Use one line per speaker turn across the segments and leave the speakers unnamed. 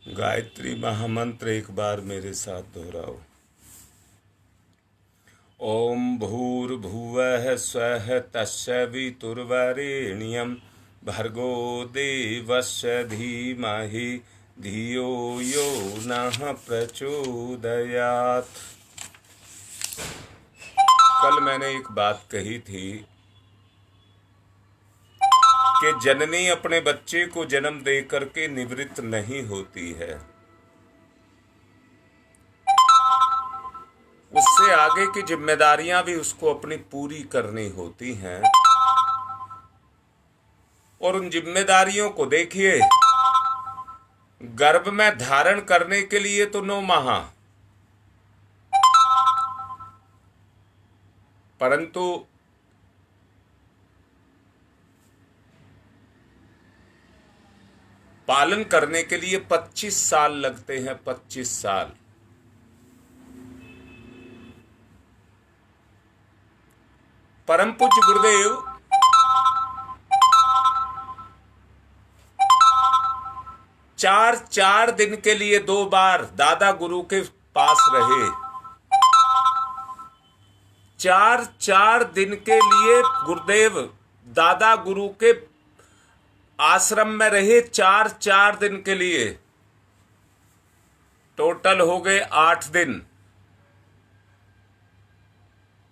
गायत्री महामंत्र एक बार मेरे साथ दोहराओ। ओम भूर्भुवः स्वः तत्सवितुर्वरेण्यं भर्गो देवस्य धीमहि धियो यो नः प्रचोदयात्। कल मैंने एक बात कही थी कि जननी अपने बच्चे को जन्म दे करके निवृत्त नहीं होती है, उससे आगे की जिम्मेदारियां भी उसको अपनी पूरी करनी होती हैं। और उन जिम्मेदारियों को देखिए, गर्भ में धारण करने के लिए तो 9 माह, परंतु पालन करने के लिए 25 साल लगते हैं। 25 साल। परम पूज्य गुरुदेव चार दिन के लिए 2 बार दादा गुरु के पास रहे। 4 दिन के लिए गुरुदेव दादा गुरु के आश्रम में रहे। 4 दिन के लिए टोटल हो गए 8 दिन।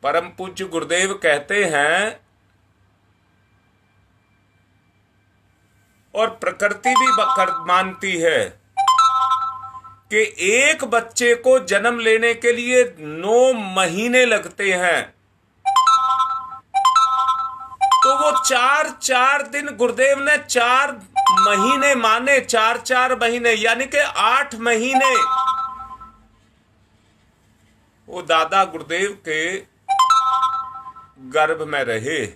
परम पूज्य गुरुदेव कहते हैं, और प्रकृति भी मानती है कि एक बच्चे को जन्म लेने के लिए 9 महीने लगते हैं। तो वो 4 दिन गुरुदेव ने 4 महीने माने, 4 महीने यानी कि 8 महीने वो दादा गुरुदेव के गर्भ में रहे।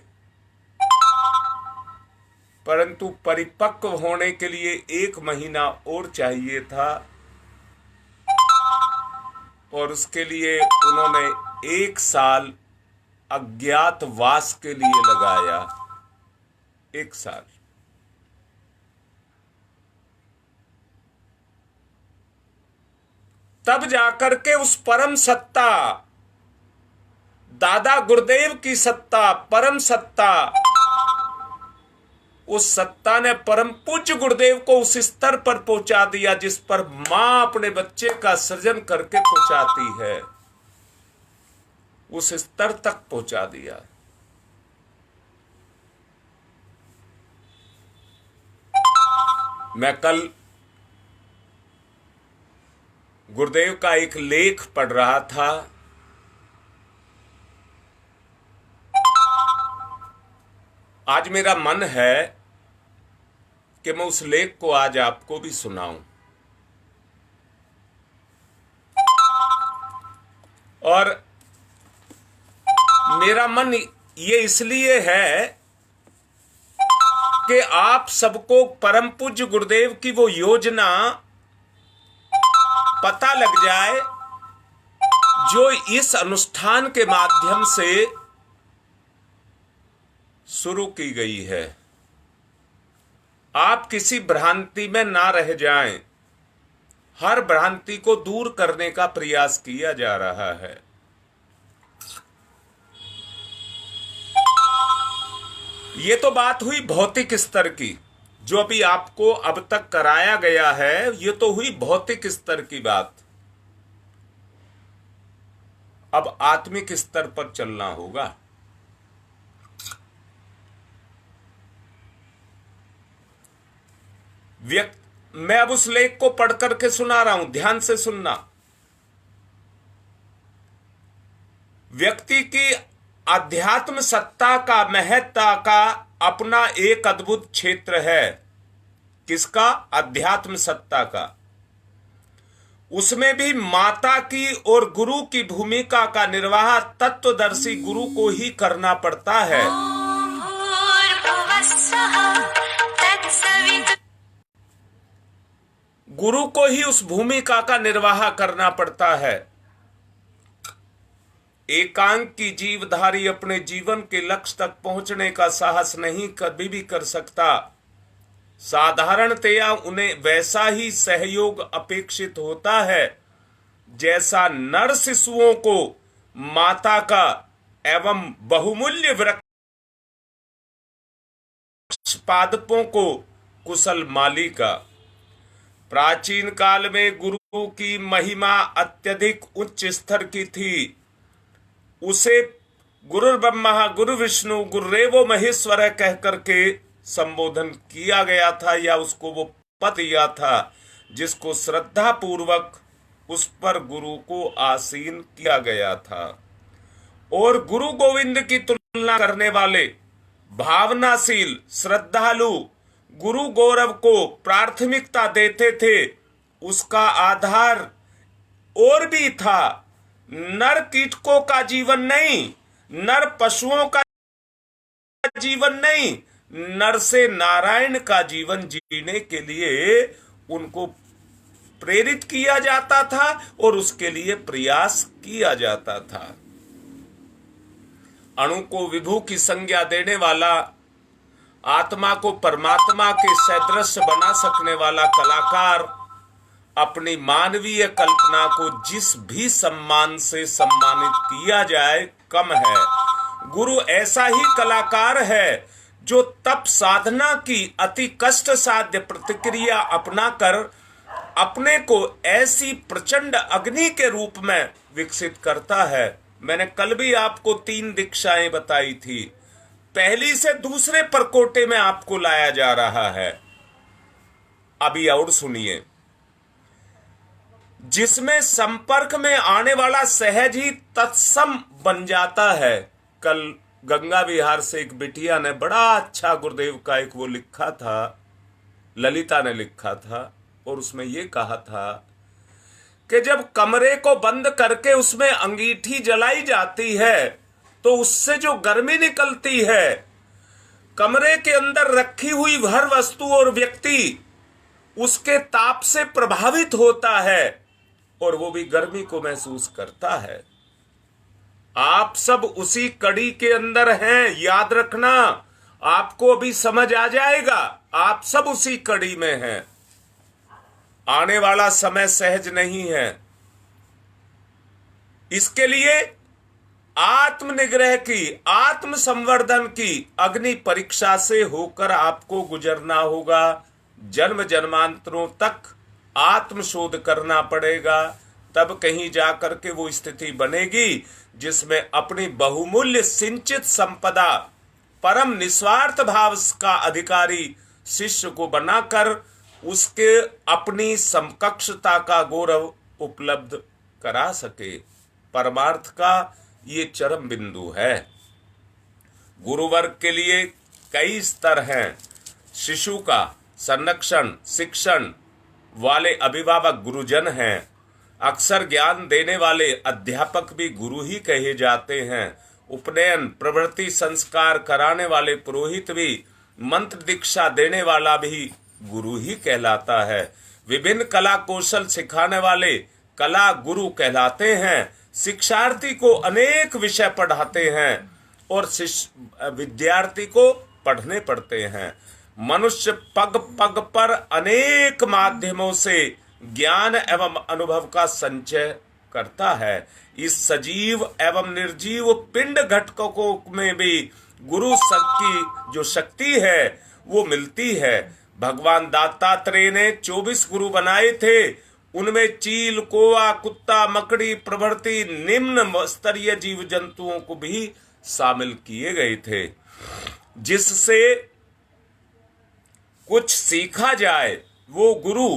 परंतु परिपक्व होने के लिए 1 महीना और चाहिए था, और उसके लिए उन्होंने 1 साल अज्ञातवास के लिए लगाया। 1 साल। तब जाकर के उस परम सत्ता, दादा गुरुदेव की सत्ता, परम सत्ता, उस सत्ता ने परम पूज्य गुरुदेव को उस स्तर पर पहुंचा दिया जिस पर मां अपने बच्चे का सृजन करके पहुंचाती है। उस स्तर तक पहुंचा दिया। मैं कल गुरुदेव का एक लेख पढ़ रहा था। आज मेरा मन है कि मैं उस लेख को आज आपको भी सुनाऊं। और मेरा मन ये इसलिए है कि आप सबको परम पूज्य गुरुदेव की वो योजना पता लग जाए जो इस अनुष्ठान के माध्यम से शुरू की गई है। आप किसी भ्रांति में ना रह जाएं। हर भ्रांति को दूर करने का प्रयास किया जा रहा है। ये तो बात हुई भौतिक स्तर की, जो अभी आपको अब तक कराया गया है। ये तो हुई भौतिक स्तर की बात। अब आत्मिक स्तर पर चलना होगा। मैं अब उस लेख को पढ़ करके सुना रहा हूं, ध्यान से सुनना। व्यक्ति की अध्यात्म सत्ता का, महत्ता का अपना एक अद्भुत क्षेत्र है। किसका? अध्यात्म सत्ता का। उसमें भी माता की और गुरु की भूमिका का निर्वाह तत्वदर्शी गुरु को ही करना पड़ता है। गुरु को ही उस भूमिका का निर्वाह करना पड़ता है। एकांत की जीवधारी अपने जीवन के लक्ष्य तक पहुंचने का साहस नहीं कभी भी कर सकता साधारणतया उन्हें वैसा ही सहयोग अपेक्षित होता है जैसा नर शिशुओं को माता का एवं बहुमूल्य वृक्ष पादपों को कुशल माली का। प्राचीन काल में गुरु की महिमा अत्यधिक उच्च स्तर की थी। उसे गुरु ब्रह्मा गुरु विष्णु गुरुरेवो महेश्वर कह करके संबोधन किया गया था, या उसको वो पद दिया था जिसको श्रद्धा पूर्वक उस पर गुरु को आसीन किया गया था। और गुरु गोविंद की तुलना करने वाले भावनाशील श्रद्धालु गुरु गौरव को प्राथमिकता देते थे। उसका आधार और भी था, नर कीटकों का जीवन नहीं, नर पशुओं का जीवन नहीं, नर से नारायण का जीवन जीने के लिए उनको प्रेरित किया जाता था और उसके लिए प्रयास किया जाता था। अणु को विभू की संज्ञा देने वाला, आत्मा को परमात्मा के सदृश बना सकने वाला कलाकार अपनी मानवीय कल्पना को जिस भी सम्मान से सम्मानित किया जाए कम है। गुरु ऐसा ही कलाकार है जो तप साधना की अति कष्ट साध्य प्रतिक्रिया अपनाकर अपने को ऐसी प्रचंड अग्नि के रूप में विकसित करता है। मैंने कल भी आपको 3 दीक्षाएं बताई थी। पहली से दूसरे परकोटे में आपको लाया जा रहा है। अभी और सुनिए, जिसमें संपर्क में आने वाला सहज ही तत्सम बन जाता है। कल गंगा विहार से एक बिटिया ने बड़ा अच्छा गुरुदेव का एक वो लिखा था, ललिता ने लिखा था, और उसमें ये कहा था कि जब कमरे को बंद करके उसमें अंगीठी जलाई जाती है तो उससे जो गर्मी निकलती है, कमरे के अंदर रखी हुई हर वस्तु और व्यक्ति उसके ताप से प्रभावित होता है और वो भी गर्मी को महसूस करता है। आप सब उसी कड़ी के अंदर हैं, याद रखना। आपको अभी समझ आ जाएगा, आप सब उसी कड़ी में हैं। आने वाला समय सहज नहीं है। इसके लिए आत्मनिग्रह की, आत्म संवर्धन की अग्नि परीक्षा से होकर आपको गुजरना होगा। जन्म जन्मांतरों तक आत्मशोध करना पड़ेगा, तब कहीं जाकर के वो स्थिति बनेगी जिसमें अपनी बहुमूल्य सिंचित संपदा परम निस्वार्थ भाव का अधिकारी शिष्य को बनाकर उसके अपनी समकक्षता का गौरव उपलब्ध करा सके। परमार्थ का ये चरम बिंदु है। गुरुवर्ग के लिए कई स्तर हैं। शिशु का संरक्षण शिक्षण वाले अभिभावक गुरुजन हैं। अक्सर ज्ञान देने वाले अध्यापक भी गुरु ही कहे जाते हैं। उपनयन प्रवृत्ति संस्कार कराने वाले पुरोहित भी, मंत्र दीक्षा देने वाला भी गुरु ही कहलाता है। विभिन्न कला कौशल सिखाने वाले कला गुरु कहलाते हैं। शिक्षार्थी को अनेक विषय पढ़ाते हैं और विद्यार्थी को पढ़ने पड़ते हैं। मनुष्य पग पग पर अनेक माध्यमों से ज्ञान एवं अनुभव का संचय करता है। इस सजीव एवं निर्जीव पिंड घटकों में भी गुरु की जो शक्ति है वो मिलती है। भगवान दत्तात्रेय ने 24 गुरु बनाए थे। उनमें चील, कौवा, कुत्ता, मकड़ी प्रभृति निम्न स्तरीय जीव जंतुओं को भी शामिल किए गए थे, जिससे कुछ सीखा जाए। वो गुरु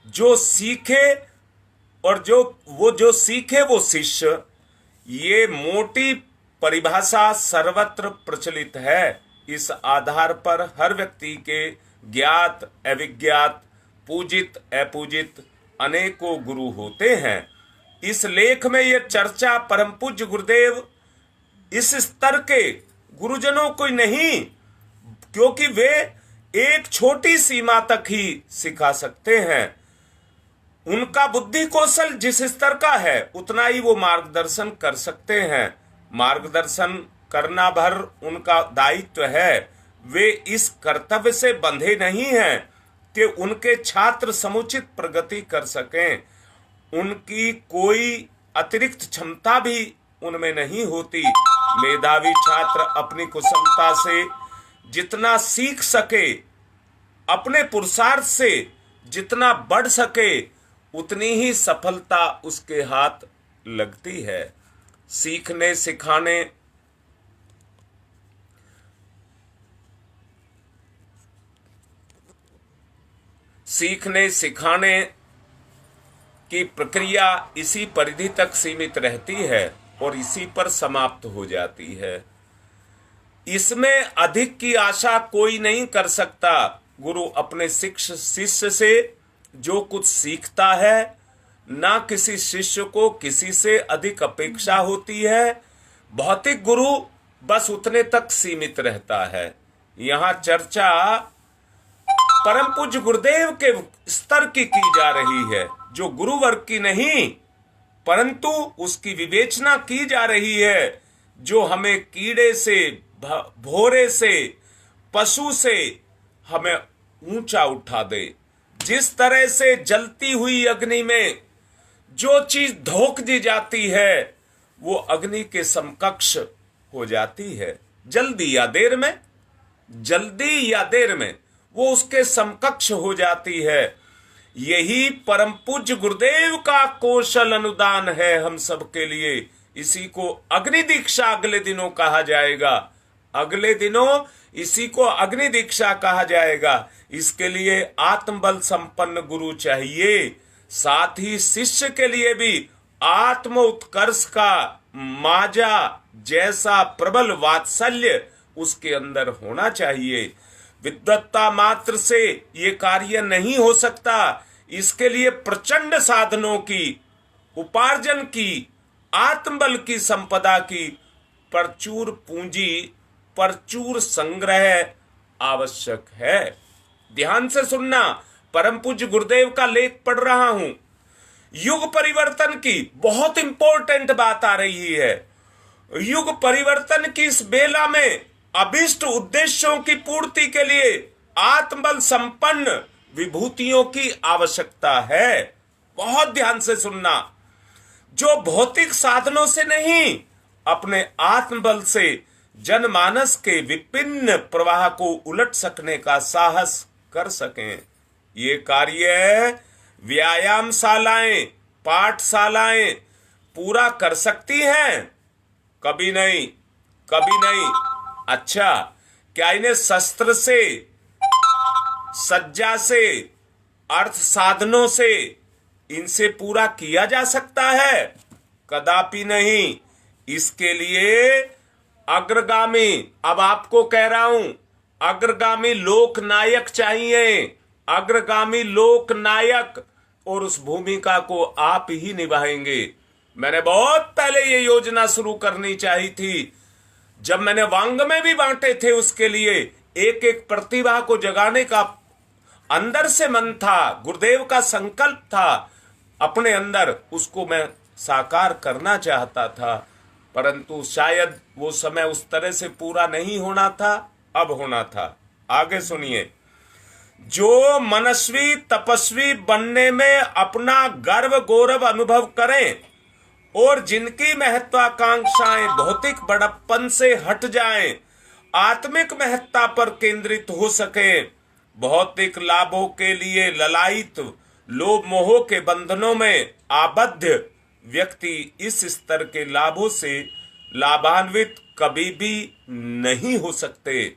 जो सीखे और जो सीखे वो शिष्य, ये मोटी परिभाषा सर्वत्र प्रचलित है। इस आधार पर हर व्यक्ति के ज्ञात अविज्ञात, पूजित अपूजित अनेकों गुरु होते हैं। इस लेख में यह चर्चा परम पूज्य गुरुदेव इस स्तर के गुरुजनों को नहीं, क्योंकि वे एक छोटी सीमा तक ही सिखा सकते हैं। उनका बुद्धि कौशल जिस स्तर का है उतना ही वो मार्गदर्शन कर सकते हैं। मार्गदर्शन करना भर उनका दायित्व है। वे इस कर्तव्य से बंधे नहीं हैं कि उनके छात्र समुचित प्रगति कर सकें। उनकी कोई अतिरिक्त क्षमता भी उनमें नहीं होती। मेधावी छात्र अपनी कुशलता से जितना सीख सके, अपने पुरुषार्थ से जितना बढ़ सके, उतनी ही सफलता उसके हाथ लगती है। सीखने सिखाने की प्रक्रिया इसी परिधि तक सीमित रहती है और इसी पर समाप्त हो जाती है। इसमें अधिक की आशा कोई नहीं कर सकता। गुरु अपने शिष्य से जो कुछ सीखता है, ना किसी शिष्य को किसी से अधिक अपेक्षा होती है। भौतिक गुरु बस उतने तक सीमित रहता है। यहाँ चर्चा परम पूज्य गुरुदेव के स्तर की जा रही है, जो गुरु वर्ग की नहीं, परंतु उसकी विवेचना की जा रही है, जो हमें कीड़े से, भोरे से, पशु से हमें ऊंचा उठा दे। जिस तरह से जलती हुई अग्नि में जो चीज धोख दी जाती है, वो अग्नि के समकक्ष हो जाती है। जल्दी या देर में वो उसके समकक्ष हो जाती है। यही परम पूज्य गुरुदेव का कौशल अनुदान है हम सबके लिए। इसी को अग्नि दीक्षा अगले दिनों कहा जाएगा। अगले दिनों इसी को अग्नि दीक्षा कहा जाएगा। इसके लिए आत्मबल संपन्न गुरु चाहिए। साथ ही शिष्य के लिए भी आत्म उत्कर्ष का माजा जैसा प्रबल वात्सल्य उसके अंदर होना चाहिए। विद्वत्ता मात्र से ये कार्य नहीं हो सकता। इसके लिए प्रचंड साधनों की, उपार्जन की, आत्मबल की संपदा की प्रचुर पूंजी, प्रचुर संग्रह आवश्यक है। ध्यान से सुनना, परम पूज्य गुरुदेव का लेख पढ़ रहा हूं। युग परिवर्तन की बहुत इंपॉर्टेंट बात आ रही है। युग परिवर्तन की इस बेला में अभिष्ट उद्देश्यों की पूर्ति के लिए आत्मबल संपन्न विभूतियों की आवश्यकता है। बहुत ध्यान से सुनना। जो भौतिक साधनों से नहीं, अपने आत्मबल से जनमानस के विभिन्न प्रवाह को उलट सकने का साहस कर सकें। ये कार्य व्यायामशालाएं, पाठशालाएं पूरा कर सकती हैं? कभी नहीं, कभी नहीं। अच्छा, क्या इन्हें शस्त्र से, सज्जा से, अर्थ साधनों से इनसे पूरा किया जा सकता है? कदापि नहीं। इसके लिए अग्रगामी, अब आपको कह रहा हूं, अग्रगामी लोक नायक चाहिए। अग्रगामी लोक नायक, और उस भूमिका को आप ही निभाएंगे। मैंने बहुत पहले ये योजना शुरू करनी चाहिए थी। जब मैंने वांग में भी बांटे थे, उसके लिए एक एक प्रतिभा को जगाने का अंदर से मन था, गुरुदेव का संकल्प था अपने अंदर, उसको मैं साकार करना चाहता था। परंतु शायद वो समय उस तरह से पूरा नहीं होना था, अब होना था। आगे सुनिए। जो मनस्वी तपस्वी बनने में अपना गर्व गौरव अनुभव करें और जिनकी महत्वाकांक्षाएं भौतिक बड़प्पन से हट जाएं, आत्मिक महत्ता पर केंद्रित हो सके, भौतिक लाभों के लिए ललायित लोभ मोह के बंधनों में आबद्ध व्यक्ति इस स्तर के लाभों से लाभान्वित कभी भी नहीं हो सकते।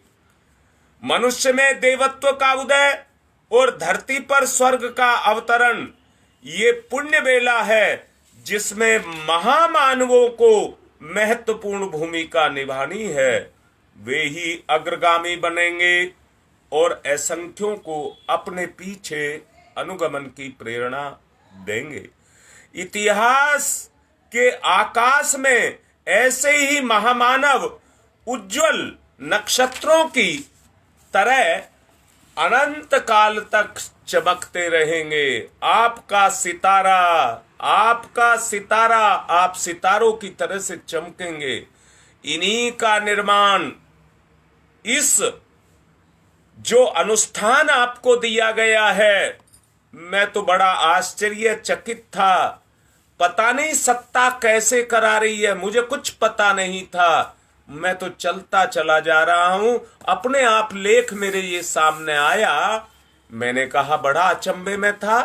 मनुष्य में देवत्व का उदय और धरती पर स्वर्ग का अवतरण, ये पुण्य बेला है जिसमें महामानवों को महत्वपूर्ण भूमिका निभानी है। वे ही अग्रगामी बनेंगे और असंख्यों को अपने पीछे अनुगमन की प्रेरणा देंगे। इतिहास के आकाश में ऐसे ही महामानव उज्जवल नक्षत्रों की तरह अनंत काल तक चमकते रहेंगे। आपका सितारा, आप सितारों की तरह से चमकेंगे। इन्हीं का निर्माण इस जो अनुष्ठान आपको दिया गया है, मैं तो बड़ा आश्चर्यचकित था। पता नहीं सत्ता कैसे करा रही है, मुझे कुछ पता नहीं था। मैं तो चलता चला जा रहा हूं, अपने आप लेख मेरे ये सामने आया। मैंने कहा बड़ा अचंभे में था,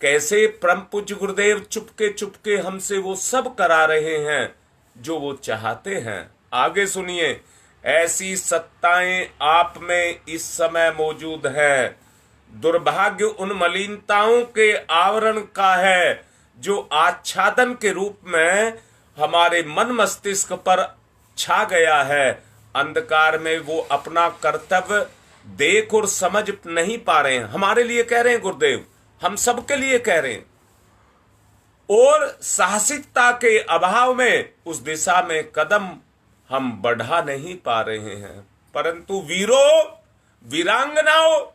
कैसे परम पूज्य गुरुदेव चुपके चुपके हमसे वो सब करा रहे हैं जो वो चाहते हैं। आगे सुनिए, ऐसी सत्ताएं आप में इस समय मौजूद है। दुर्भाग्य उन मलिनताओं के आवरण का है जो आच्छादन के रूप में हमारे मन मस्तिष्क पर छा गया है। अंधकार में वो अपना कर्तव्य देख और समझ नहीं पा रहे हैं। हमारे लिए कह रहे हैं गुरुदेव, हम सबके लिए कह रहे हैं। और साहसिकता के अभाव में उस दिशा में कदम हम बढ़ा नहीं पा रहे हैं। परंतु वीरों, वीरांगनाओं,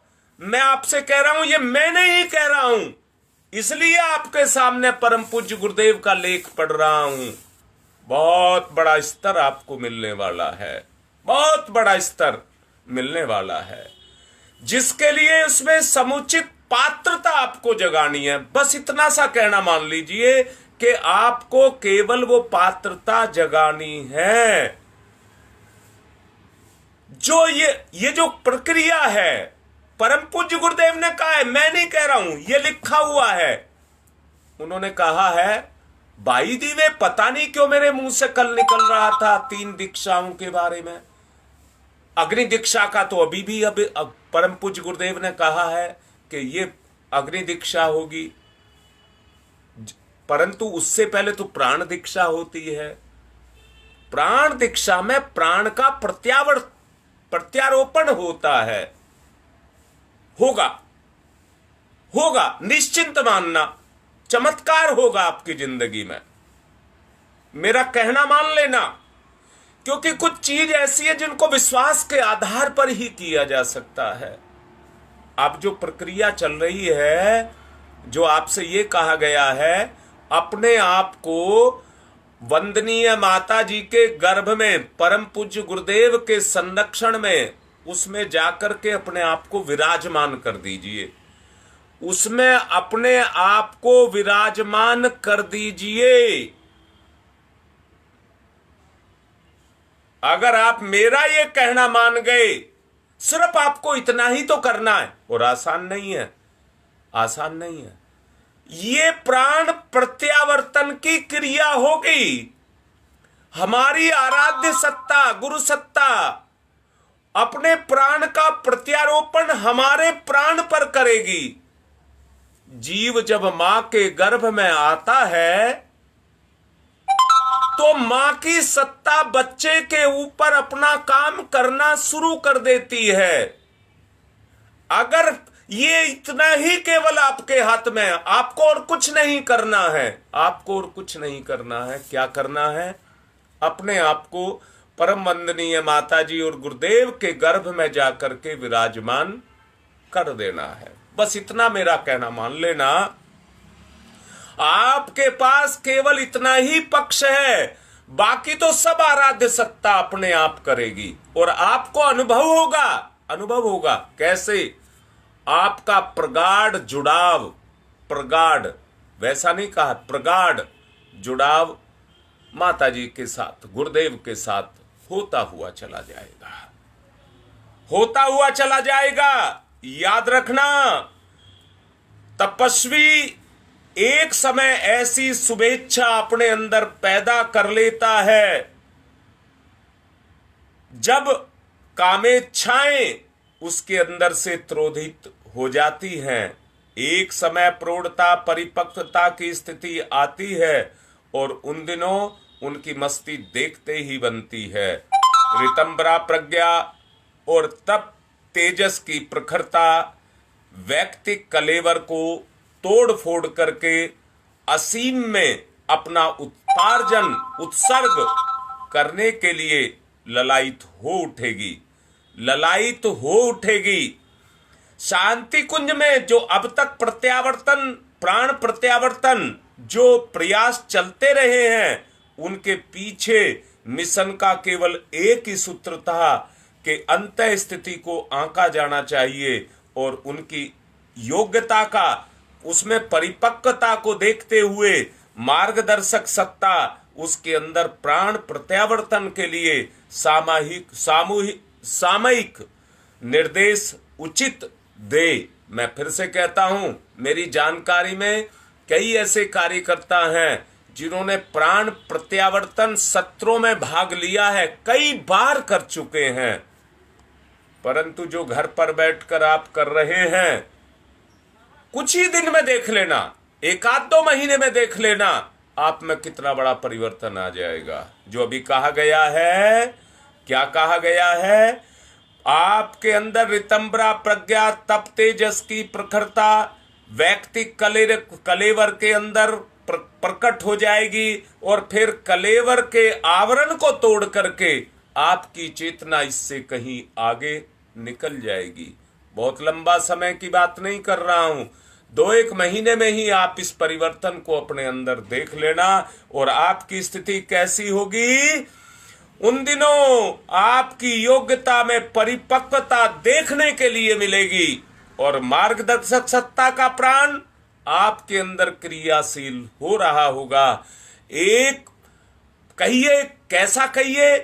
मैं आपसे कह रहा हूं, ये मैं नहीं कह रहा हूं, इसलिए आपके सामने परम पूज्य गुरुदेव का लेख पढ़ रहा हूं। बहुत बड़ा स्तर आपको मिलने वाला है, बहुत बड़ा स्तर मिलने वाला है, जिसके लिए उसमें समुचित पात्रता आपको जगानी है। बस इतना सा कहना मान लीजिए कि आपको केवल वो पात्रता जगानी है। जो ये जो प्रक्रिया है, परम पूज्य गुरुदेव ने कहा है, मैं नहीं कह रहा हूं, ये लिखा हुआ है। उन्होंने कहा है, बाई दीवे, पता नहीं क्यों मेरे मुंह से कल निकल रहा था 3 दीक्षाओं के बारे में। अग्नि दीक्षा का तो अभी भी परम पूज्य गुरुदेव ने कहा है कि ये अग्नि दीक्षा होगी, परंतु उससे पहले तो प्राण दीक्षा होती है। प्राण दीक्षा में प्राण का प्रत्यारोपण होता है। होगा निश्चिंत मानना, चमत्कार होगा आपकी जिंदगी में, मेरा कहना मान लेना। क्योंकि कुछ चीज ऐसी है जिनको विश्वास के आधार पर ही किया जा सकता है। अब जो प्रक्रिया चल रही है, जो आपसे ये कहा गया है, अपने आप को वंदनीय माता जी के गर्भ में, परम पूज्य गुरुदेव के संरक्षण में, उसमें जाकर के अपने आप को विराजमान कर दीजिए। उसमें अपने आप को विराजमान कर दीजिए। अगर आप मेरा ये कहना मान गए, सिर्फ आपको इतना ही तो करना है, और आसान नहीं है, आसान नहीं है। ये प्राण प्रत्यावर्तन की क्रिया होगी। हमारी आराध्य सत्ता, गुरु सत्ता, अपने प्राण का प्रत्यारोपण हमारे प्राण पर करेगी। जीव जब मां के गर्भ में आता है, तो मां की सत्ता बच्चे के ऊपर अपना काम करना शुरू कर देती है। अगर ये इतना ही केवल आपके हाथ में, आपको और कुछ नहीं करना है, आपको और कुछ नहीं करना है। क्या करना है? अपने आप को परम वंदनीय माता जी और गुरुदेव के गर्भ में जाकर के विराजमान कर देना है। बस इतना मेरा कहना मान लेना। आपके पास केवल इतना ही पक्ष है, बाकी तो सब आराध्य सत्ता अपने आप करेगी। और आपको अनुभव होगा, अनुभव होगा। कैसे? आपका प्रगाढ़ जुड़ाव, प्रगाढ़, वैसा नहीं कहा, प्रगाढ़ जुड़ाव माता जी के साथ, गुरुदेव के साथ होता हुआ चला जाएगा, होता हुआ चला जाएगा। याद रखना, तपस्वी एक समय ऐसी शुभेच्छा अपने अंदर पैदा कर लेता है, जब कामेच्छाएं उसके अंदर से त्रोधित हो जाती हैं। एक समय प्रौढ़ता, परिपक्वता की स्थिति आती है, और उन दिनों उनकी मस्ती देखते ही बनती है। ऋतंबरा प्रज्ञा और तप तेजस की प्रखरता व्यक्ति कलेवर को तोड़ फोड़ करके असीम में अपना उत्पार्जन, उत्सर्ग करने के लिए ललायित हो उठेगी, ललायित हो उठेगी। शांति कुंज में जो अब तक प्रत्यावर्तन, प्राण प्रत्यावर्तन जो प्रयास चलते रहे हैं, उनके पीछे मिशन का केवल एक ही सूत्र था के अंतः स्थिति को आंका जाना चाहिए और उनकी योग्यता का, उसमें परिपक्वता को देखते हुए मार्गदर्शक सत्ता उसके अंदर प्राण प्रत्यावर्तन के लिए सामयिक निर्देश उचित दे। मैं फिर से कहता हूं, मेरी जानकारी में कई ऐसे कार्यकर्ता हैं जिन्होंने प्राण प्रत्यावर्तन सत्रों में भाग लिया है, कई बार कर चुके हैं, परंतु जो घर पर बैठकर आप कर रहे हैं, कुछ ही दिन में देख लेना, एक आध 2 महीने में देख लेना आप में कितना बड़ा परिवर्तन आ जाएगा। जो अभी कहा गया है, क्या कहा गया है? आपके अंदर रितंबरा प्रज्ञा तप तेजस की प्रखरता व्यक्ति कलेवर के अंदर प्रकट हो जाएगी और फिर कलेवर के आवरण को तोड़ करके आपकी चेतना इससे कहीं आगे निकल जाएगी। बहुत लंबा समय की बात नहीं कर रहा हूं, 2-1 महीने में ही आप इस परिवर्तन को अपने अंदर देख लेना और आपकी स्थिति कैसी होगी। उन दिनों आपकी योग्यता में परिपक्वता देखने के लिए मिलेगी और मार्गदर्शक सत्ता का प्राण आपके अंदर क्रियाशील हो रहा होगा। एक कहिए, कैसा कहिए,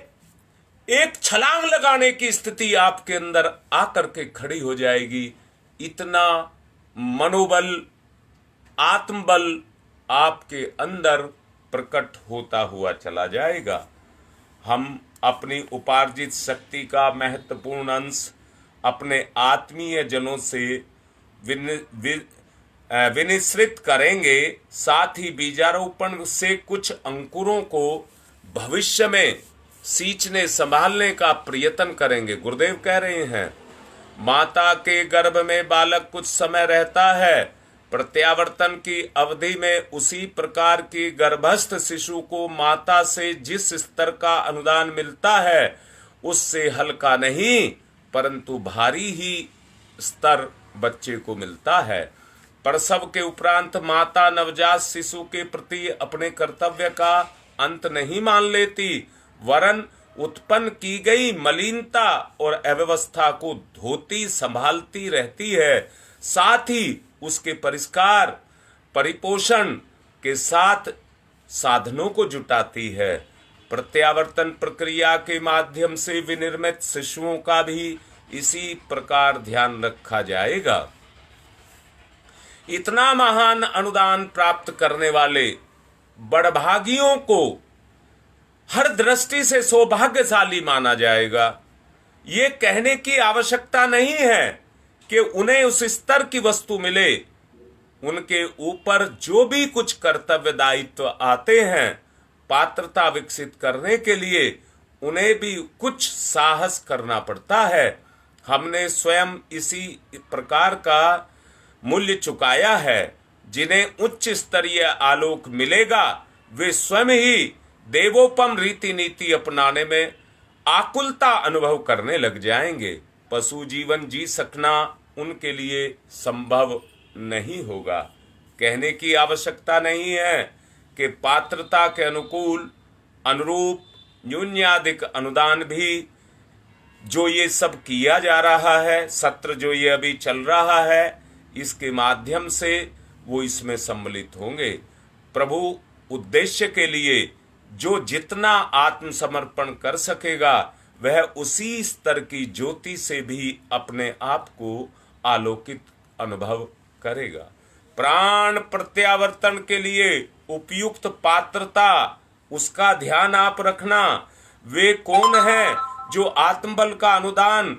एक छलांग लगाने की स्थिति आपके अंदर आकर के खड़ी हो जाएगी। इतना मनोबल, आत्मबल आपके अंदर प्रकट होता हुआ चला जाएगा। हम अपनी उपार्जित शक्ति का महत्वपूर्ण अंश अपने आत्मीय जनों से विनिश्रित करेंगे, साथ ही बीजारोपण से कुछ अंकुरों को भविष्य में सींचने संभालने का प्रयत्न करेंगे। गुरुदेव कह रहे हैं, माता के गर्भ में बालक कुछ समय रहता है, प्रत्यावर्तन की अवधि में उसी प्रकार की गर्भस्थ शिशु को माता से जिस स्तर का अनुदान मिलता है उससे हल्का नहीं परंतु भारी ही स्तर बच्चे को मिलता है। प्रसव के उपरांत माता नवजात शिशु के प्रति अपने कर्तव्य का अंत नहीं मान लेती, वरन उत्पन्न की गई मलिनता और अव्यवस्था को धोती संभालती रहती है, साथ ही उसके परिष्कार परिपोषण के साथ साधनों को जुटाती है। प्रत्यावर्तन प्रक्रिया के माध्यम से विनिर्मित शिशुओं का भी इसी प्रकार ध्यान रखा जाएगा। इतना महान अनुदान प्राप्त करने वाले बड़भागियों को हर दृष्टि से सौभाग्यशाली माना जाएगा। ये कहने की आवश्यकता नहीं है कि उन्हें उस स्तर की वस्तु मिले, उनके ऊपर जो भी कुछ कर्तव्य दायित्व आते हैं पात्रता विकसित करने के लिए उन्हें भी कुछ साहस करना पड़ता है। हमने स्वयं इसी प्रकार का मूल्य चुकाया है। जिन्हें उच्च स्तरीय आलोक मिलेगा वे स्वयं ही देवोपम रीति नीति अपनाने में आकुलता अनुभव करने लग जाएंगे। पशु जीवन जी सकना उनके लिए संभव नहीं होगा। कहने की आवश्यकता नहीं है कि पात्रता के अनुरूप न्यून्याधिक अनुदान भी जो ये सब किया जा रहा है, सत्र जो ये अभी चल रहा है, इसके माध्यम से वो इसमें सम्मिलित होंगे। प्रभु उद्देश्य के लिए जो जितना आत्मसमर्पण कर सकेगा वह उसी स्तर की ज्योति से भी अपने आप को आलोकित अनुभव करेगा। प्राण प्रत्यावर्तन के लिए उपयुक्त पात्रता, उसका ध्यान आप रखना। वे कौन है जो आत्मबल का अनुदान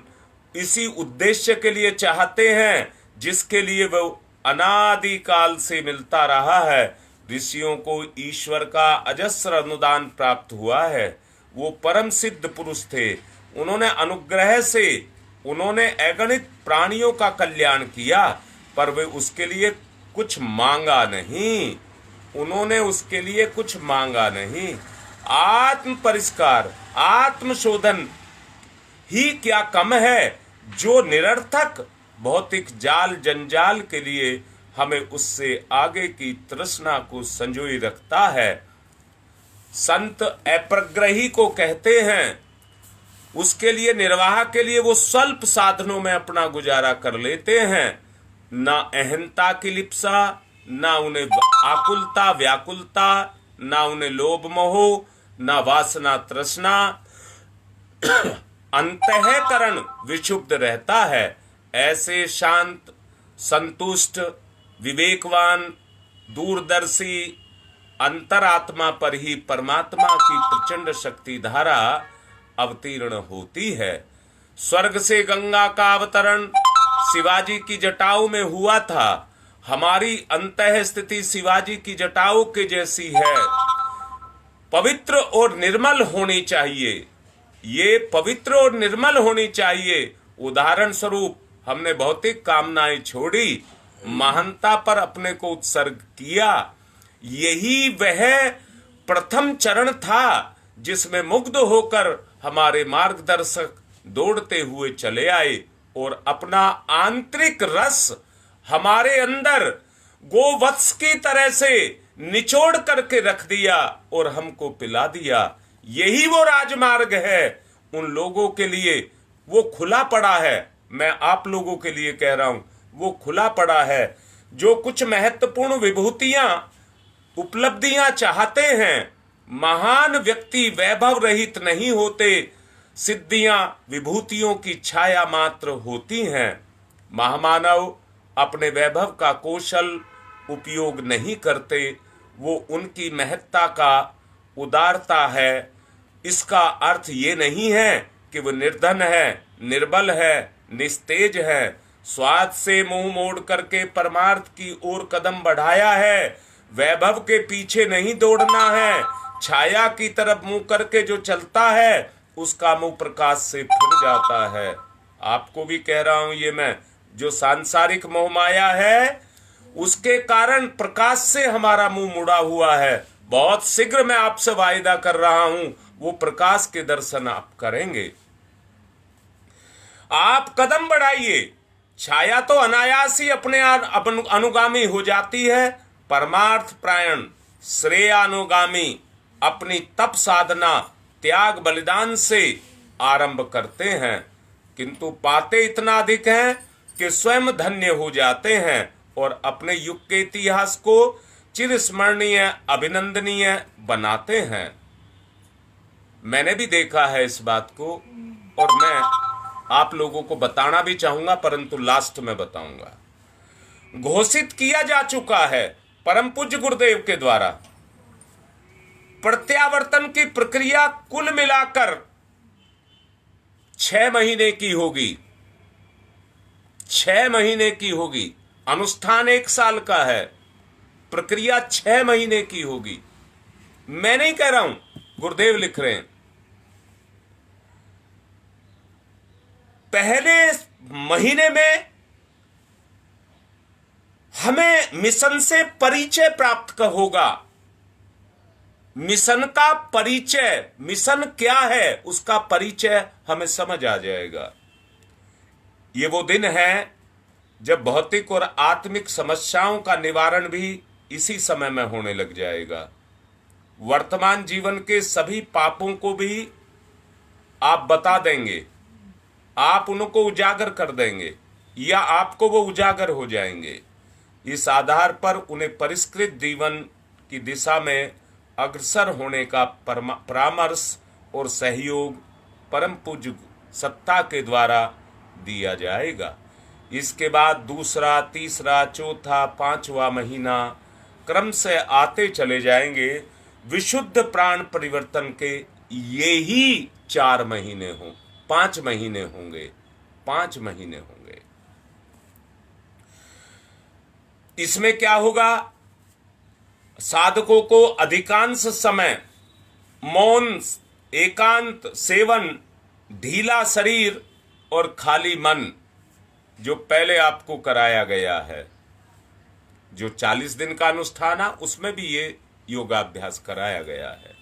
इसी उद्देश्य के लिए चाहते हैं जिसके लिए वो अनादि काल से मिलता रहा है। ऋषियों को ईश्वर का अजस्र अनुदान प्राप्त हुआ है। वो परम सिद्ध पुरुष थे। उन्होंने अनुग्रह से उन्होंने अगणित प्राणियों का कल्याण किया, पर वे उसके लिए कुछ मांगा नहीं। उन्होंने उसके लिए कुछ मांगा नहीं। आत्म परिष्कार, आत्म शोधन ही क्या कम है जो निरर्थक भौतिक जाल जंजाल के लिए हमें उससे आगे की तृष्णा को संजोए रखता है। संत अप्रग्रही को कहते हैं उसके लिए, निर्वाह के लिए वो स्वल्प साधनों में अपना गुजारा कर लेते हैं। ना अहंता की लिप्सा, ना उन्हें आकुलता व्याकुलता, ना उन्हें लोभ मोह, ना वासना तृष्णा। अंतःकरण विशुद्ध रहता है। ऐसे शांत, संतुष्ट, विवेकवान, दूरदर्शी अंतरात्मा पर ही परमात्मा की प्रचंड शक्ति धारा अवतीर्ण होती है। स्वर्ग से गंगा का अवतरण शिवाजी की जटाओं में हुआ था। हमारी अंतः स्थिति शिवाजी की जटाओं के जैसी है, पवित्र और निर्मल होनी चाहिए। ये पवित्र और निर्मल होनी चाहिए। उदाहरण स्वरूप हमने भौतिक कामनाएं छोड़ी, महानता पर अपने को उत्सर्ग किया। यही वह प्रथम चरण था जिसमें मुग्ध होकर हमारे मार्गदर्शक दौड़ते हुए चले आए और अपना आंतरिक रस हमारे अंदर गोवत्स की तरह से निचोड़ करके रख दिया और हमको पिला दिया। यही वो राजमार्ग है। उन लोगों के लिए वो खुला पड़ा है। मैं आप लोगों के लिए कह रहा हूं, वो खुला पड़ा है। जो कुछ महत्वपूर्ण विभूतियां, उपलब्धियां चाहते हैं, महान व्यक्ति वैभव रहित नहीं होते। सिद्धियां विभूतियों की छाया मात्र होती हैं। महामानव अपने वैभव का कौशल उपयोग नहीं करते। वो उनकी महत्ता का उदारता है। इसका अर्थ ये नहीं है कि वो निर्धन है, निर्बल है, निस्तेज है। स्वार्थ से मुंह मोड़ करके परमार्थ की ओर कदम बढ़ाया है। वैभव के पीछे नहीं दौड़ना है। छाया की तरफ मुंह करके जो चलता है उसका मुंह प्रकाश से फिर जाता है। आपको भी कह रहा हूं ये मैं, जो सांसारिक मोहमाया है उसके कारण प्रकाश से हमारा मुंह मुड़ा हुआ है। बहुत शीघ्र मैं आपसे वायदा कर रहा हूं, वो प्रकाश के दर्शन आप करेंगे। आप कदम बढ़ाइए। छाया तो अनायास ही अपने अनुगामी हो जाती है। परमार्थ प्रायण श्रेयानुगामी अपनी तप साधना त्याग बलिदान से आरंभ करते हैं, किंतु पाते इतना अधिक हैं कि स्वयं धन्य हो जाते हैं और अपने युग के इतिहास को चिरस्मरणीय अभिनंदनीय बनाते हैं। मैंने भी देखा है इस बात को और मैं आप लोगों को बताना भी चाहूंगा, परंतु लास्ट में बताऊंगा। घोषित किया जा चुका है परम पूज्य गुरुदेव के द्वारा, प्रत्यावर्तन की प्रक्रिया कुल मिलाकर 6 महीने की होगी। 6 महीने की होगी। अनुष्ठान 1 साल का है, प्रक्रिया 6 महीने की होगी। मैं नहीं कह रहा हूं, गुरुदेव लिख रहे हैं। पहले महीने में हमें मिशन से परिचय प्राप्त होगा। मिशन का परिचय, मिशन क्या है उसका परिचय हमें समझ आ जाएगा। ये वो दिन है जब भौतिक और आत्मिक समस्याओं का निवारण भी इसी समय में होने लग जाएगा। वर्तमान जीवन के सभी पापों को भी आप बता देंगे, आप उनको उजागर कर देंगे या आपको वो उजागर हो जाएंगे। इस आधार पर उन्हें परिष्कृत जीवन की दिशा में अग्रसर होने का परामर्श और सहयोग परम पूज्य सत्ता के द्वारा दिया जाएगा। इसके बाद दूसरा, तीसरा, चौथा, 5वां महीना क्रम से आते चले जाएंगे। विशुद्ध प्राण परिवर्तन के ये ही 4 महीने हों, 5 महीने होंगे, 5 महीने होंगे। इसमें क्या होगा? साधकों को अधिकांश समय मौन, एकांत सेवन, ढीला शरीर और खाली मन, जो पहले आपको कराया गया है, जो 40 दिन का अनुष्ठान है उसमें भी ये योगाभ्यास कराया गया है।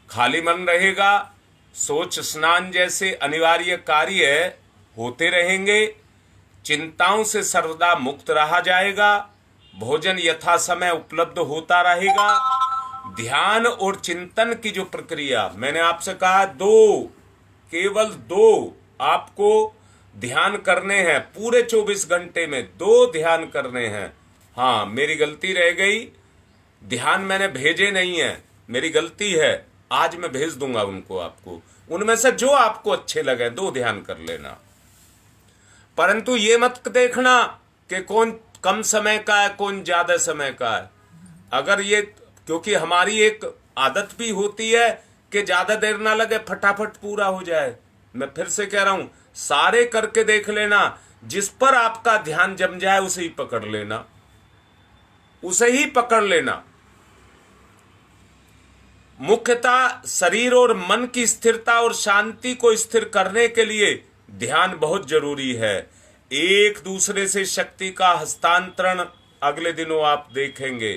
खाली मन रहेगा। सोच स्नान जैसे अनिवार्य कार्य होते रहेंगे। चिंताओं से सर्वदा मुक्त रहा जाएगा। भोजन यथा समय उपलब्ध होता रहेगा। ध्यान और चिंतन की जो प्रक्रिया मैंने आपसे कहा, 2 केवल 2 आपको ध्यान करने हैं पूरे 24 घंटे में, 2 ध्यान करने हैं। हाँ, मेरी गलती रह गई, ध्यान मैंने भेजे नहीं है, मेरी गलती है, आज मैं भेज दूंगा उनको आपको। उनमें से जो आपको अच्छे लगे 2 ध्यान कर लेना। परंतु ये मत देखना कि कौन कम समय का है कौन ज्यादा समय का है। अगर ये, क्योंकि हमारी एक आदत भी होती है कि ज्यादा देर ना लगे, फटाफट पूरा हो जाए। मैं फिर से कह रहा हूं, सारे करके देख लेना, जिस पर आपका ध्यान जम जाए उसे ही पकड़ लेना, उसे ही पकड़ लेना। मुख्यतः शरीर और मन की स्थिरता और शांति को स्थिर करने के लिए ध्यान बहुत जरूरी है। एक दूसरे से शक्ति का हस्तांतरण अगले दिनों आप देखेंगे,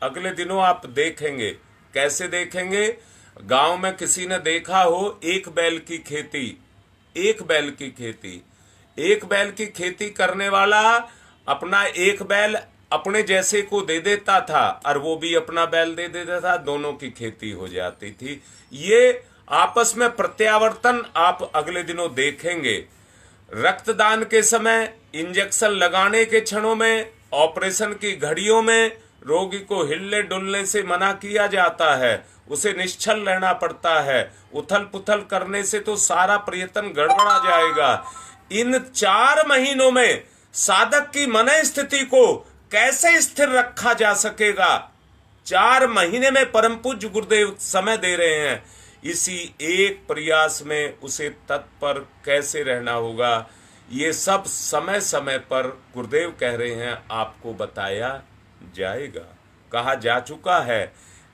अगले दिनों आप देखेंगे। कैसे देखेंगे? गांव में किसी ने देखा हो एक बैल की खेती, एक बैल की खेती, एक बैल की खेती करने वाला अपना एक बैल अपने जैसे को दे देता था और वो भी अपना बैल दे देता था, दोनों की खेती हो जाती थी। ये आपस में प्रत्यावर्तन आप अगले दिनों देखेंगे। रक्तदान के समय, इंजेक्शन लगाने के क्षणों में, ऑपरेशन की घड़ियों में रोगी को हिलने डुलने से मना किया जाता है, उसे निश्चल रहना पड़ता है। उथल पुथल करने से तो सारा प्रयत्न गड़बड़ा जाएगा। इन 4 महीनों में साधक की मन स्थिति को कैसे स्थिर रखा जा सकेगा? 4 महीने में परम पूज्य गुरुदेव समय दे रहे हैं, इसी एक प्रयास में उसे तत्पर कैसे रहना होगा, ये सब समय समय पर गुरुदेव कह रहे हैं आपको बताया जाएगा। कहा जा चुका है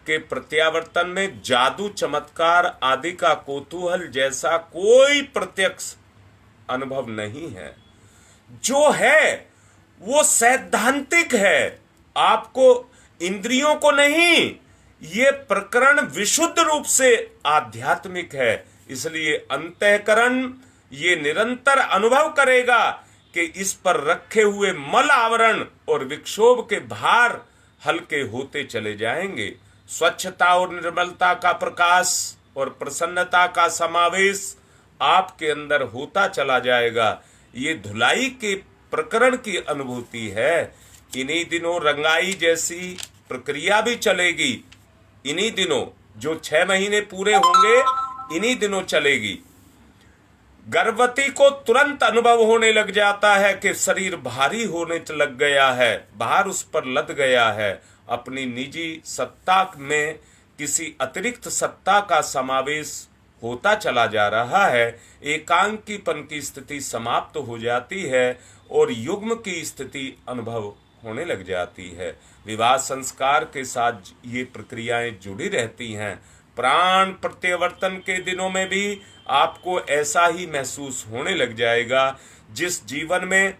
कि प्रत्यावर्तन में जादू चमत्कार आदि का कौतूहल जैसा कोई प्रत्यक्ष अनुभव नहीं है। जो है वो सैद्धांतिक है, आपको इंद्रियों को नहीं। ये प्रकरण विशुद्ध रूप से आध्यात्मिक है, इसलिए अंतःकरण ये निरंतर अनुभव करेगा कि इस पर रखे हुए मल आवरण और विक्षोभ के भार हल्के होते चले जाएंगे। स्वच्छता और निर्मलता का प्रकाश और प्रसन्नता का समावेश आपके अंदर होता चला जाएगा। ये धुलाई के प्रकरण की अनुभूति है। इन्हीं दिनों रंगाई जैसी प्रक्रिया भी चलेगी। इन्हीं दिनों जो 6 महीने पूरे होंगे, इन्हीं दिनों चलेगी। गर्भवती को तुरंत अनुभव होने लग जाता है कि शरीर भारी होने लग गया है, भार उस पर लद गया है। अपनी निजी सत्ता में किसी अतिरिक्त सत्ता का समावेश होता चला जा रहा है। एकांकीपन की स्थिति समाप्त हो जाती है और युग्म की स्थिति अनुभव होने लग जाती है। विवाह संस्कार के साथ ये प्रक्रियाएं जुड़ी रहती हैं। प्राण प्रत्यावर्तन के दिनों में भी आपको ऐसा ही महसूस होने लग जाएगा। जिस जीवन में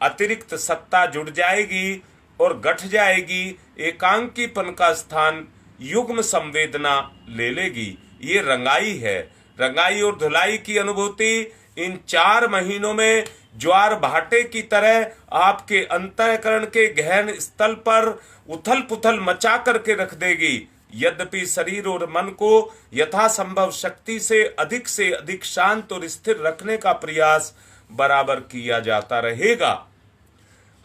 अतिरिक्त सत्ता जुड़ जाएगी और गठ जाएगी, एकांकीपन का स्थान युग्म संवेदना ले लेगी। ये रंगाई है। रंगाई और धुलाई की अनुभूति इन 4 महीनों में ज्वार भाटे की तरह आपके अंतःकरण के गहन स्थल पर उथल पुथल मचा करके रख देगी। यद्यपि शरीर और मन को यथासंभव शक्ति से अधिक शांत और स्थिर रखने का प्रयास बराबर किया जाता रहेगा।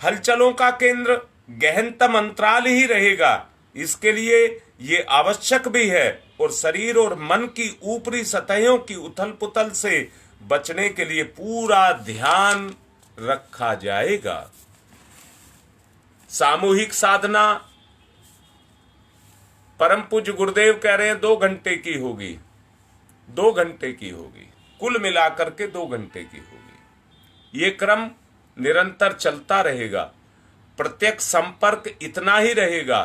हलचलों का केंद्र गहनतम अंतराल ही रहेगा। इसके लिए ये आवश्यक भी है और शरीर और मन की ऊपरी सतहों की उथल पुथल से बचने के लिए पूरा ध्यान रखा जाएगा। सामूहिक साधना परम पूज्य गुरुदेव कह रहे हैं 2 घंटे की होगी, 2 घंटे की होगी, कुल मिलाकर के 2 घंटे की होगी। ये क्रम निरंतर चलता रहेगा। प्रत्यक्ष संपर्क इतना ही रहेगा।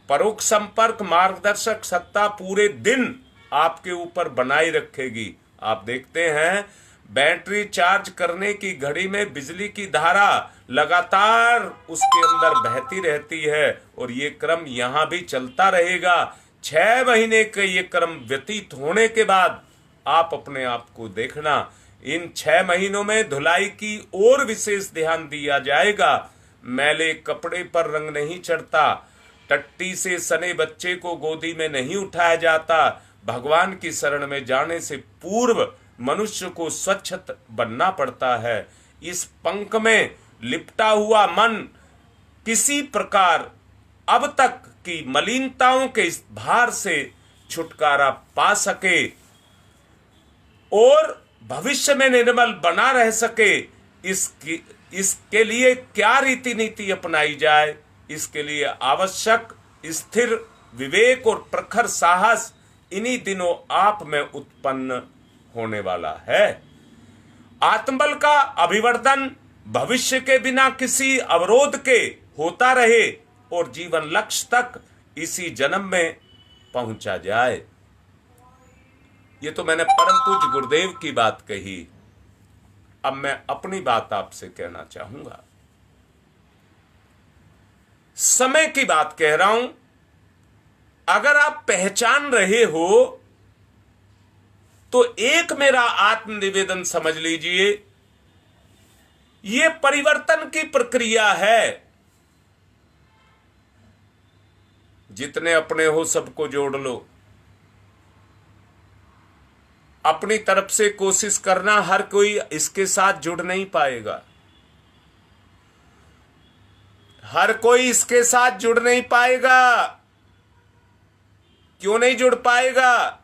परोक्ष संपर्क मार्गदर्शक सत्ता पूरे दिन आपके ऊपर बनाई रखेगी। आप देखते हैं बैटरी चार्ज करने की घड़ी में बिजली की धारा लगातार उसके अंदर बहती रहती है और ये क्रम यहां भी चलता रहेगा। 6 महीने के ये क्रम व्यतीत होने के बाद आप अपने आप को देखना। इन 6 महीनों में धुलाई की ओर विशेष ध्यान दिया जाएगा। मैले कपड़े पर रंग नहीं चढ़ता, टट्टी से सने बच्चे को गोदी में नहीं उठाया जाता। भगवान की शरण में जाने से पूर्व मनुष्य को स्वच्छ बनना पड़ता है। इस पंख में लिपटा हुआ मन किसी प्रकार अब तक की मलिनताओं के इस भार से छुटकारा पा सके और भविष्य में निर्मल बना रह सके, इसके लिए क्या रीति नीति अपनाई जाए, इसके लिए आवश्यक स्थिर विवेक और प्रखर साहस इन्हीं दिनों आप में उत्पन्न होने वाला है। आत्मबल का अभिवर्धन भविष्य के बिना किसी अवरोध के होता रहे और जीवन लक्ष्य तक इसी जन्म में पहुंचा जाए। ये तो मैंने परम पूज्य गुरुदेव की बात कही। अब मैं अपनी बात आपसे कहना चाहूंगा। समय की बात कह रहा हूं। अगर आप पहचान रहे हो तो एक मेरा आत्मनिवेदन समझ लीजिए, ये परिवर्तन की प्रक्रिया है। जितने अपने हो सबको जोड़ लो। अपनी तरफ से कोशिश करना, हर कोई इसके साथ जुड़ नहीं पाएगा। हर कोई इसके साथ जुड़ नहीं पाएगा। क्यों नहीं जुड़ पाएगा?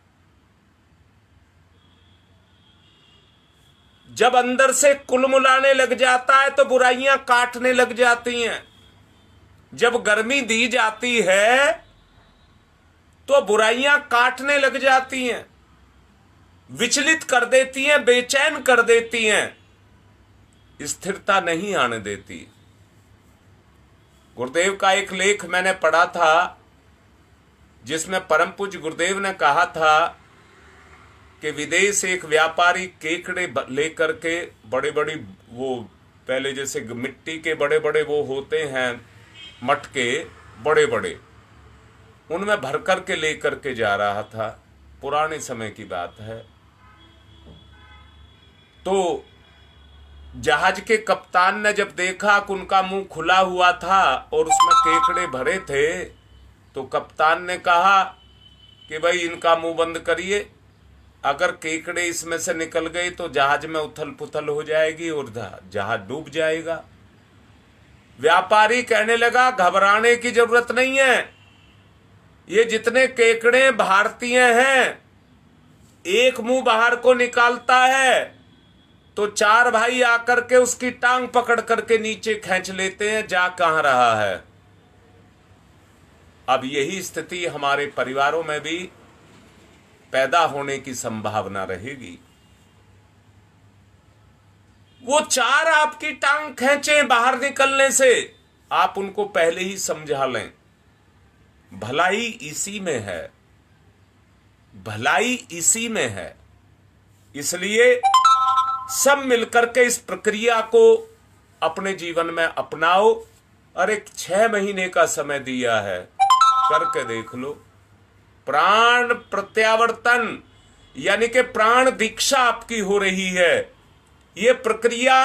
जब अंदर से कुलमुलाने लग जाता है तो बुराइयां काटने लग जाती हैं। जब गर्मी दी जाती है तो बुराइयां काटने लग जाती हैं, विचलित कर देती हैं, बेचैन कर देती हैं, स्थिरता नहीं आने देती। गुरुदेव का एक लेख मैंने पढ़ा था जिसमें परम पूज्य गुरुदेव ने कहा था कि विदेश एक व्यापारी केकड़े लेकर के बड़े बड़ी, वो पहले जैसे मिट्टी के बड़े बड़े वो होते हैं मटके बड़े बड़े, उनमें भर करके लेकर के जा रहा था। पुराने समय की बात है। तो जहाज के कप्तान ने जब देखा कि उनका मुंह खुला हुआ था और उसमें केकड़े भरे थे, तो कप्तान ने कहा कि भाई इनका मुंह बंद करिए, अगर केकड़े इसमें से निकल गए तो जहाज में उथल पुथल हो जाएगी और जहाज डूब जाएगा। व्यापारी कहने लगा घबराने की जरूरत नहीं है, ये जितने केकड़े भारतीय हैं, एक मुंह बाहर को निकालता है तो चार भाई आकर के उसकी टांग पकड़ करके नीचे खींच लेते हैं, जा कहां रहा है। अब यही स्थिति हमारे परिवारों में भी पैदा होने की संभावना रहेगी। वो चार आपकी टांग खींचे बाहर निकलने से, आप उनको पहले ही समझा लें। भलाई इसी में है, भलाई इसी में है। इसलिए सब मिलकर के इस प्रक्रिया को अपने जीवन में अपनाओ। अरे 6 महीने का समय दिया है, करके देख लो। प्राण प्रत्यावर्तन यानी कि प्राण दीक्षा आपकी हो रही है। ये प्रक्रिया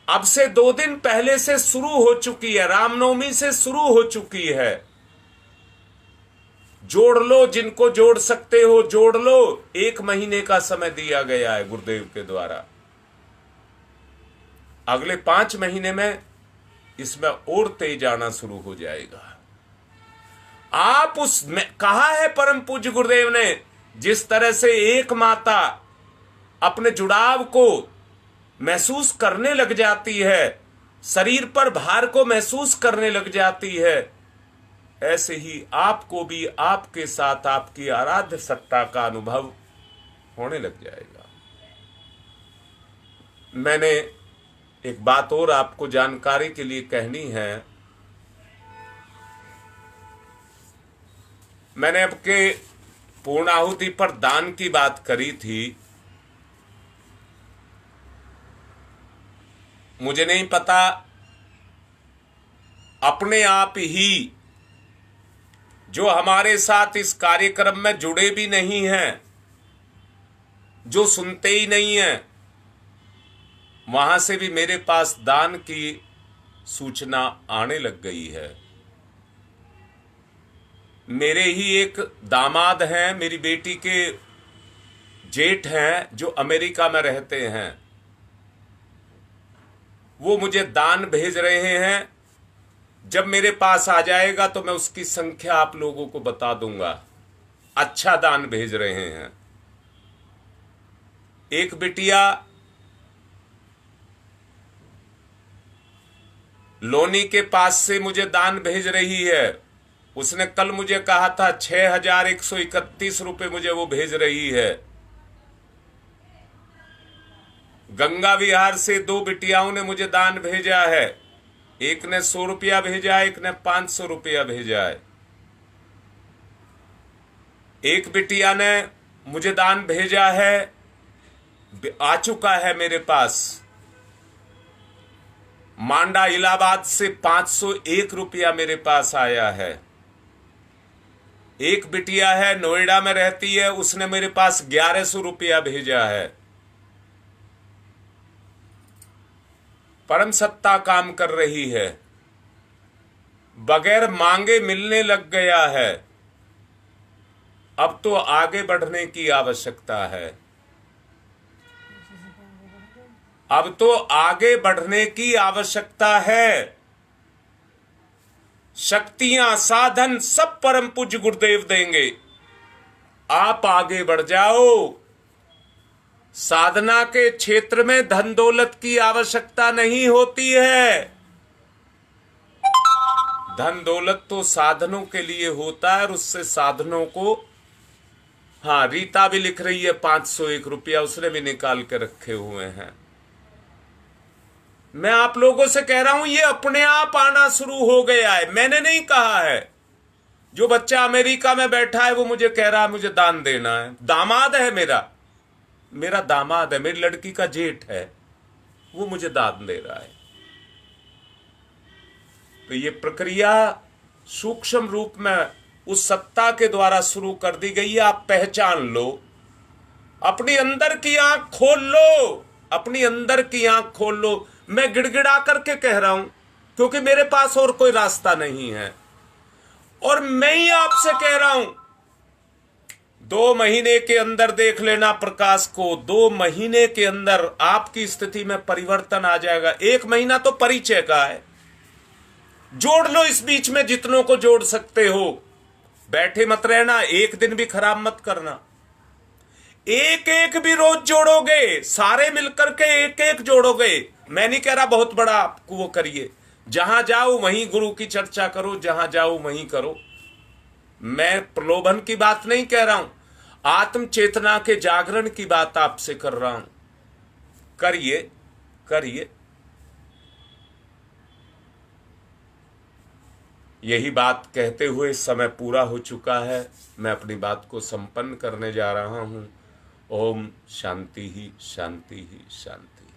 अब से 2 दिन पहले से शुरू हो चुकी है, रामनवमी से शुरू हो चुकी है। जोड़ लो, जिनको जोड़ सकते हो जोड़ लो। 1 महीने का समय दिया गया है गुरुदेव के द्वारा। अगले 5 महीने में इसमें और तेज आना शुरू हो जाएगा। आप उसमें कहा है परम पूज्य गुरुदेव ने, जिस तरह से एक माता अपने जुड़ाव को महसूस करने लग जाती है, शरीर पर भार को महसूस करने लग जाती है, ऐसे ही आपको भी आपके साथ आपकी आराध्य सत्ता का अनुभव होने लग जाएगा। मैंने एक बात और आपको जानकारी के लिए कहनी है। मैंने आपके पूर्णाहुति पर दान की बात करी थी। मुझे नहीं पता, अपने आप ही जो हमारे साथ इस कार्यक्रम में जुड़े भी नहीं हैं, जो सुनते ही नहीं हैं, वहां से भी मेरे पास दान की सूचना आने लग गई है। मेरे ही एक दामाद हैं, मेरी बेटी के जेठ हैं जो अमेरिका में रहते हैं, वो मुझे दान भेज रहे हैं। जब मेरे पास आ जाएगा तो मैं उसकी संख्या आप लोगों को बता दूंगा। अच्छा दान भेज रहे हैं। एक बिटिया लोनी के पास से मुझे दान भेज रही है। उसने कल मुझे कहा था 6,131 रुपए मुझे वो भेज रही है। गंगा विहार से 2 बिटियाओं ने मुझे दान भेजा है। एक ने 100 रुपया भेजा है, एक ने 500 रुपया भेजा है। एक बिटिया ने मुझे दान भेजा है, आ चुका है मेरे पास। मांडा इलाहाबाद से 501 रुपया मेरे पास आया है। एक बिटिया है नोएडा में रहती है, उसने मेरे पास 1100 रुपया भेजा है। परम सत्ता काम कर रही है, बगैर मांगे मिलने लग गया है। अब तो आगे बढ़ने की आवश्यकता है। अब तो आगे बढ़ने की आवश्यकता है। शक्तियां साधन सब परम पूज्य गुरुदेव देंगे। आप आगे बढ़ जाओ। साधना के क्षेत्र में धन दौलत की आवश्यकता नहीं होती है। धन दौलत तो साधनों के लिए होता है और उससे साधनों को, हाँ रीता भी लिख रही है 501 रुपया उसने भी निकाल के रखे हुए हैं। मैं आप लोगों से कह रहा हूं ये अपने आप आना शुरू हो गया है, मैंने नहीं कहा है। जो बच्चा अमेरिका में बैठा है वो मुझे कह रहा है मुझे दान देना है। दामाद है मेरा दामाद है, मेरी लड़की का जेठ है, वो मुझे दान दे रहा है। तो ये प्रक्रिया सूक्ष्म रूप में उस सत्ता के द्वारा शुरू कर दी गई है। आप पहचान लो, अपनी अंदर की आंख खोल लो, अपनी अंदर की आंख खोल लो। मैं गिड़गिड़ा करके कह रहा हूं क्योंकि मेरे पास और कोई रास्ता नहीं है। और मैं ही आपसे कह रहा हूं 2 महीने के अंदर देख लेना प्रकाश को। 2 महीने के अंदर आपकी स्थिति में परिवर्तन आ जाएगा। 1 महीना तो परिचय का है, जोड़ लो इस बीच में जितनों को जोड़ सकते हो। बैठे मत रहना, एक दिन भी खराब मत करना। एक एक भी रोज जोड़ोगे, सारे मिलकर के एक एक जोड़ोगे। मैं नहीं कह रहा बहुत बड़ा आपको वो करिए, जहां जाओ वहीं गुरु की चर्चा करो, जहां जाओ वहीं करो। मैं प्रलोभन की बात नहीं कह रहा हूं, आत्म चेतना के जागरण की बात आपसे कर रहा हूं। करिए करिए। यही बात कहते हुए समय पूरा हो चुका है। मैं अपनी बात को संपन्न करने जा रहा हूं। ओम शांति ही शांति ही शांति।